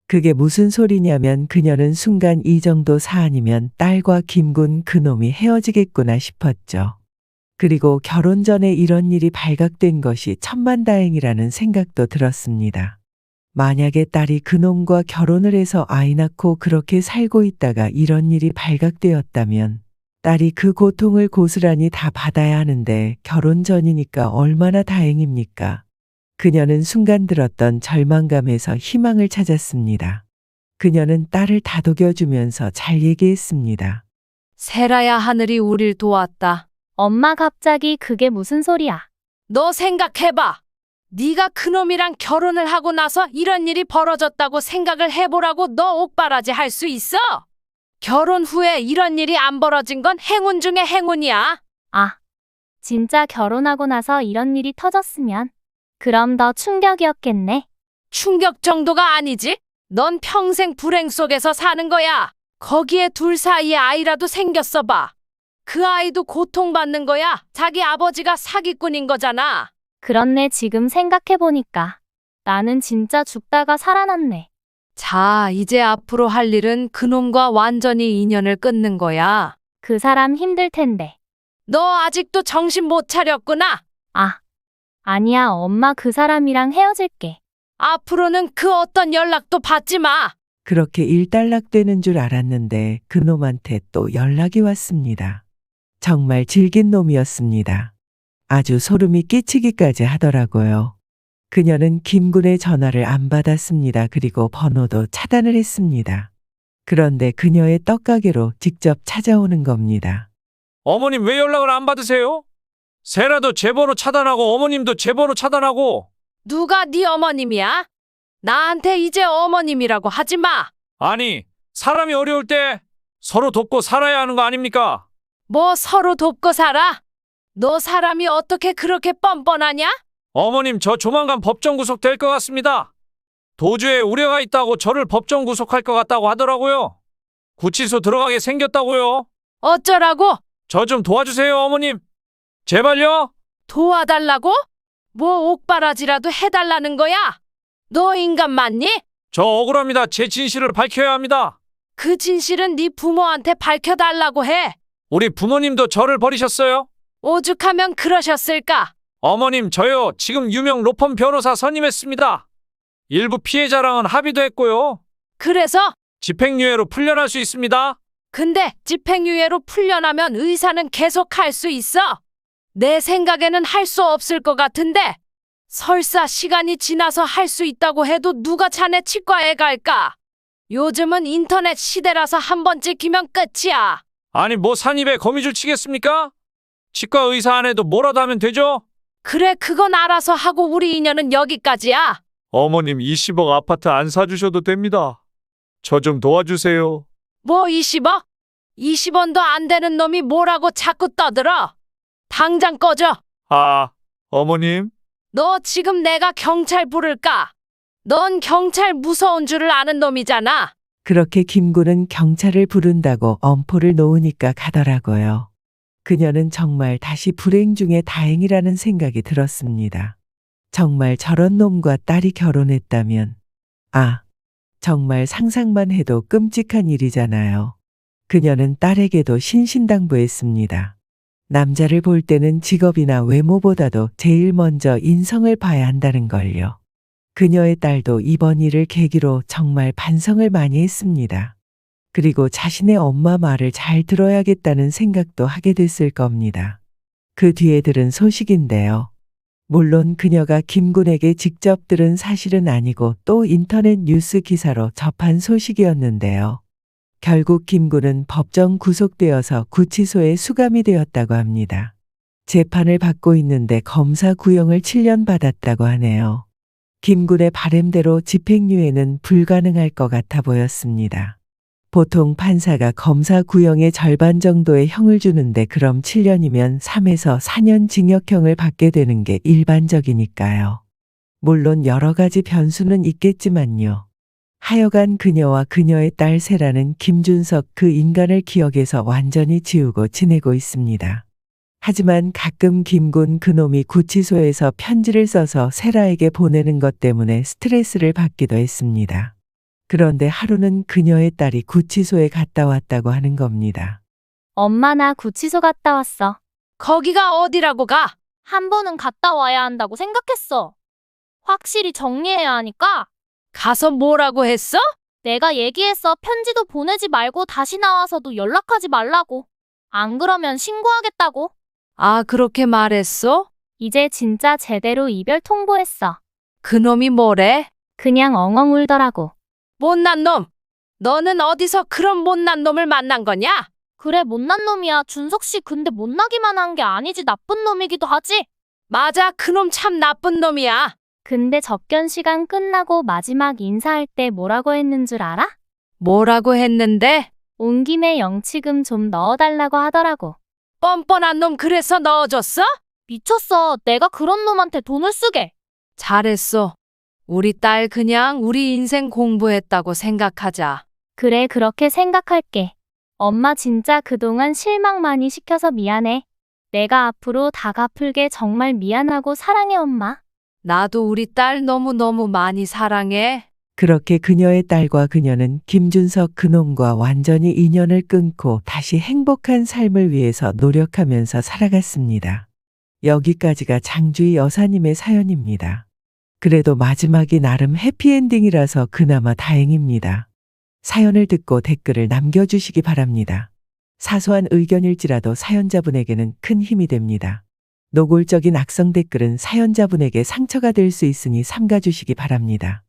그게 무슨 소리냐면 그녀는 순간 이 정도 사안이면 딸과 김군 그놈이 헤어지겠구나 싶었죠. 그리고 결혼 전에 이런 일이 발각된 것이 천만다행이라는 생각도 들었습니다. 만약에 딸이 그놈과 결혼을 해서 아이 낳고 그렇게 살고 있다가 이런 일이 발각되었다면 딸이 그 고통을 고스란히 다 받아야 하는데 결혼 전이니까 얼마나 다행입니까? 그녀는 순간 들었던 절망감에서 희망을 찾았습니다. 그녀는 딸을 다독여주면서 잘 얘기했습니다. 세라야, 하늘이 우릴 도왔다. 엄마 갑자기 그게 무슨 소리야? 너 생각해봐. 네가 그놈이랑 결혼을 하고 나서 이런 일이 벌어졌다고 생각을 해보라고. 너 옥바라지 할 수 있어? 결혼 후에 이런 일이 안 벌어진 건 행운 중에 행운이야. 아, 진짜 결혼하고 나서 이런 일이 터졌으면 그럼 더 충격이었겠네. 충격 정도가 아니지. 넌 평생 불행 속에서 사는 거야. 거기에 둘 사이에 아이라도 생겼어 봐. 그 아이도 고통받는 거야. 자기 아버지가 사기꾼인 거잖아. 그렇네. 지금 생각해보니까 나는 진짜 죽다가 살아났네. 자, 이제 앞으로 할 일은 그놈과 완전히 인연을 끊는 거야. 그 사람 힘들 텐데. 너 아직도 정신 못 차렸구나. 아, 아니야. 엄마 그 사람이랑 헤어질게. 앞으로는 그 어떤 연락도 받지 마. 그렇게 일단락되는 줄 알았는데 그놈한테 또 연락이 왔습니다. 정말 질긴 놈이었습니다. 아주 소름이 끼치기까지 하더라고요. 그녀는 김군의 전화를 안 받았습니다. 그리고 번호도 차단을 했습니다. 그런데 그녀의 떡가게로 직접 찾아오는 겁니다. 어머님 왜 연락을 안 받으세요? 세라도 제 번호 차단하고 어머님도 제 번호 차단하고. 누가 네 어머님이야? 나한테 이제 어머님이라고 하지 마. 아니, 사람이 어려울 때 서로 돕고 살아야 하는 거 아닙니까? 뭐 서로 돕고 살아? 너 사람이 어떻게 그렇게 뻔뻔하냐? 어머님 저 조만간 법정 구속될 것 같습니다. 도주에 우려가 있다고 저를 법정 구속할 것 같다고 하더라고요. 구치소 들어가게 생겼다고요. 어쩌라고? 저 좀 도와주세요, 어머님. 제발요. 도와달라고? 뭐 옥바라지라도 해달라는 거야? 너 인간 맞니? 저 억울합니다. 제 진실을 밝혀야 합니다. 그 진실은 네 부모한테 밝혀달라고 해. 우리 부모님도 저를 버리셨어요. 오죽하면 그러셨을까? 어머님, 저요. 지금 유명 로펌 변호사 선임했습니다. 일부 피해자랑은 합의도 했고요. 그래서? 집행유예로 풀려날 수 있습니다. 근데 집행유예로 풀려나면 의사는 계속 할 수 있어? 내 생각에는 할 수 없을 것 같은데. 설사 시간이 지나서 할 수 있다고 해도 누가 자네 치과에 갈까? 요즘은 인터넷 시대라서 한 번 찍히면 끝이야. 아니, 뭐 산입에 거미줄 치겠습니까? 치과 의사 안 해도 뭐라도 하면 되죠? 그래, 그건 알아서 하고 우리 인연은 여기까지야. 어머님 20억 아파트 안 사주셔도 됩니다. 저 좀 도와주세요. 뭐 20억? 20원도 안 되는 놈이 뭐라고 자꾸 떠들어? 당장 꺼져. 아, 어머님. 너 지금 내가 경찰 부를까? 넌 경찰 무서운 줄을 아는 놈이잖아. 그렇게 김구는 경찰을 부른다고 엄포를 놓으니까 가더라고요. 그녀는 정말 다시 불행 중에 다행이라는 생각이 들었습니다. 정말 저런 놈과 딸이 결혼했다면, 아, 정말 상상만 해도 끔찍한 일이잖아요. 그녀는 딸에게도 신신당부했습니다. 남자를 볼 때는 직업이나 외모보다도 제일 먼저 인성을 봐야 한다는 걸요. 그녀의 딸도 이번 일을 계기로 정말 반성을 많이 했습니다. 그리고 자신의 엄마 말을 잘 들어야겠다는 생각도 하게 됐을 겁니다. 그 뒤에 들은 소식인데요. 물론 그녀가 김군에게 직접 들은 사실은 아니고 또 인터넷 뉴스 기사로 접한 소식이었는데요. 결국 김군은 법정 구속되어서 구치소에 수감이 되었다고 합니다. 재판을 받고 있는데 검사 구형을 7년 받았다고 하네요. 김군의 바램대로 집행유예는 불가능할 것 같아 보였습니다. 보통 판사가 검사 구형의 절반 정도의 형을 주는데 그럼 7년이면 3에서 4년 징역형을 받게 되는 게 일반적이니까요. 물론 여러 가지 변수는 있겠지만요. 하여간 그녀와 그녀의 딸 세라는 김준석 그 인간을 기억에서 완전히 지우고 지내고 있습니다. 하지만 가끔 김군 그놈이 구치소에서 편지를 써서 세라에게 보내는 것 때문에 스트레스를 받기도 했습니다. 그런데 하루는 그녀의 딸이 구치소에 갔다 왔다고 하는 겁니다. 엄마 나 구치소 갔다 왔어. 거기가 어디라고 가? 한 번은 갔다 와야 한다고 생각했어. 확실히 정리해야 하니까. 가서 뭐라고 했어? 내가 얘기했어. 편지도 보내지 말고 다시 나와서도 연락하지 말라고. 안 그러면 신고하겠다고. 아, 그렇게 말했어? 이제 진짜 제대로 이별 통보했어. 그놈이 뭐래? 그냥 엉엉 울더라고. 못난 놈! 너는 어디서 그런 못난 놈을 만난 거냐? 그래 못난 놈이야. 준석 씨 근데 못나기만 한 게 아니지 나쁜 놈이기도 하지. 맞아, 그놈 참 나쁜 놈이야. 근데 접견 시간 끝나고 마지막 인사할 때 뭐라고 했는 줄 알아? 뭐라고 했는데? 온 김에 영치금 좀 넣어달라고 하더라고. 뻔뻔한 놈 그래서 넣어줬어? 미쳤어. 내가 그런 놈한테 돈을 쓰게. 잘했어. 우리 딸 그냥 우리 인생 공부했다고 생각하자. 그래 그렇게 생각할게. 엄마 진짜 그동안 실망 많이 시켜서 미안해. 내가 앞으로 다 갚을게. 정말 미안하고 사랑해 엄마. 나도 우리 딸 너무너무 많이 사랑해. 그렇게 그녀의 딸과 그녀는 김준석 그놈과 완전히 인연을 끊고 다시 행복한 삶을 위해서 노력하면서 살아갔습니다. 여기까지가 장주희 여사님의 사연입니다. 그래도 마지막이 나름 해피엔딩이라서 그나마 다행입니다. 사연을 듣고 댓글을 남겨주시기 바랍니다. 사소한 의견일지라도 사연자분에게는 큰 힘이 됩니다. 노골적인 악성 댓글은 사연자분에게 상처가 될 수 있으니 삼가주시기 바랍니다.